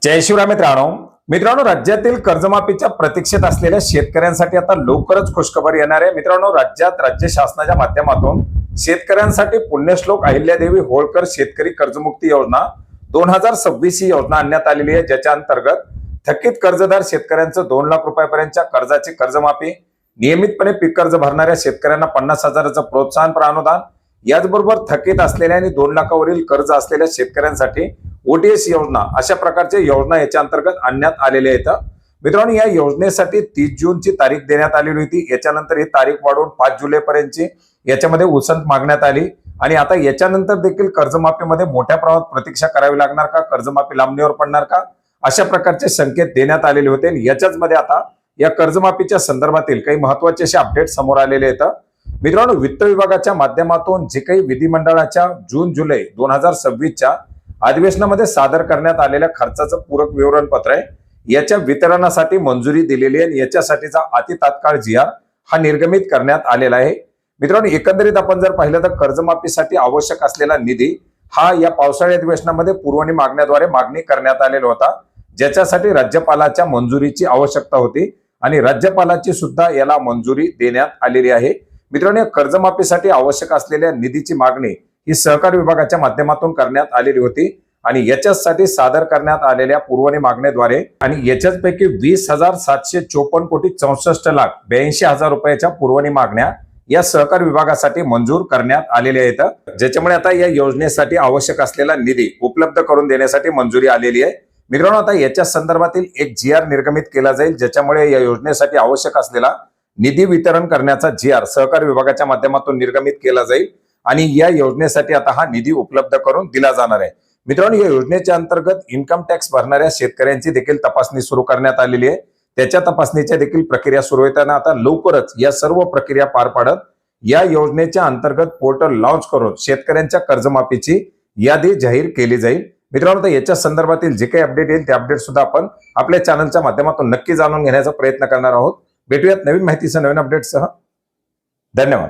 जय शिवराय मित्रांनो, राज्यातील कर्जमाफीच्या प्रतीक्षेत असलेल्या शेतकऱ्यांसाठी आता लवकरच खुशखबर येणार आहे। मित्रांनो, राज्यात राज्य शासनाच्या माध्यमातून शेतकऱ्यांसाठी पुण्यश्लोक अहिल्यादेवी होळकर शेतकरी कर्जमुक्ती योजना 2026 ही योजना आणण्यात आलेली आहे, ज्याच्या अंतर्गत थकीत कर्जदार शेतकऱ्यांचं 2 लाख रुपयापर्यंतच्या कर्जाची कर्जमाफी, नियमितपणे पीक कर्ज भरणाऱ्या शेतकऱ्यांना 50,000चं प्रोत्साहन अनुदान, याचबरोबर थकीत असलेल्या आणि 2 लाखावरील कर्ज असलेल्या शेतकऱ्यांसाठी ओटीएस योजना, अशा प्रकारच्या योजना याच्या अंतर्गत आणण्यात आलेल्या आहेत। मित्रांनो, या योजनेसाठी 30 जूनची तारीख देण्यात आलेली होती। याच्यानंतर ही तारीख वाढवून 5 जुलैपर्यंतची याच्यामध्ये उसंत मागण्यात आली आणि आता याच्यानंतर देखील कर्जमाफीमध्ये मोठ्या प्रमाणात प्रतीक्षा करावी लागणार का, कर्जमाफी लांबणीवर पडणार का, अशा प्रकारचे संकेत देण्यात आलेले होते। याच्याच मध्ये आता या कर्जमाफीच्या संदर्भातील काही महत्त्वाचे असे अपडेट समोर आलेले आहेत। मित्रांनो, वित्त विभागाच्या माध्यमातून जे काही विधिमंडळाच्या जून-जुलै 2026च्या अधिवेशनामध्ये सादर करण्यात आलेल्या खर्चाचं पूरक विवरणपत्र आहे, याच्या वितरणासाठी मंजुरी दिलेली आहे। याच्यासाठीचा अति तात्काळ GR हा निर्गमित करण्यात आलेला आहे। मित्रांनो, एकंदरीत आपण जर पाहिलं तर कर्जमाफीसाठी आवश्यक असलेला निधी हा या पावसाळी अधिवेशनामध्ये पुरवणी मागण्याद्वारे मागणी करण्यात आलेला होता, ज्याच्यासाठी राज्यपालाच्या मंजुरीची आवश्यकता होती आणि राज्यपालाची सुद्धा याला मंजुरी देण्यात आलेली आहे। मित्रांनो, कर्जमाफीसाठी आवश्यक असलेल्या निधीची मागणी ही सहकार विभागाच्या माध्यमातून करण्यात आलेली होती आणि याच्यासाठी सादर करण्यात आलेल्या पुरवणी मागणीद्वारे आणि याच्यापैकी 20,754 कोटी 64 लाख 82,000 रुपयाच्या पुरवणी मागण्या या सहकार विभागासाठी मंजूर करण्यात आलेल्या आहेत, ज्याच्यामुळे आता या योजनेसाठी आवश्यक असलेला निधी उपलब्ध करून देण्यासाठी मंजुरी आलेली आहे। मित्रांनो, आता याच्या संदर्भातील एक GR निर्गमित केला जाईल, ज्याच्यामुळे या योजनेसाठी आवश्यक असलेला निधी वितरण करण्याचा GR सहकार विभागाच्या माध्यमातून निर्गमित केला जाईल आणि या योजनेसाठी आता हा निधी उपलब्ध करून दिला जाणार आहे। मित्रांनो, या योजनेच्या अंतर्गत इन्कम टॅक्स भरणाऱ्या शेतकऱ्यांची देखील तपासणी सुरू करण्यात आलेली आहे। त्याच्या तपासणीच्या देखील प्रक्रिया सुरू होताना आता लवकरच या सर्व प्रक्रिया पार पाडत या योजनेच्या अंतर्गत पोर्टल लॉन्च करून शेतकऱ्यांच्या कर्जमाफीची यादी जाहीर केली जाईल। मित्रांनो, तर याच्या संदर्भातील जे काही अपडेट येईल ते अपडेट सुद्धा आपण आपल्या चॅनलच्या माध्यमातून नक्की जाणून घेण्याचा प्रयत्न करणार आहोत। भेटूयात नवीन माहितीसह, नवीन अपडेटसह। धन्यवाद।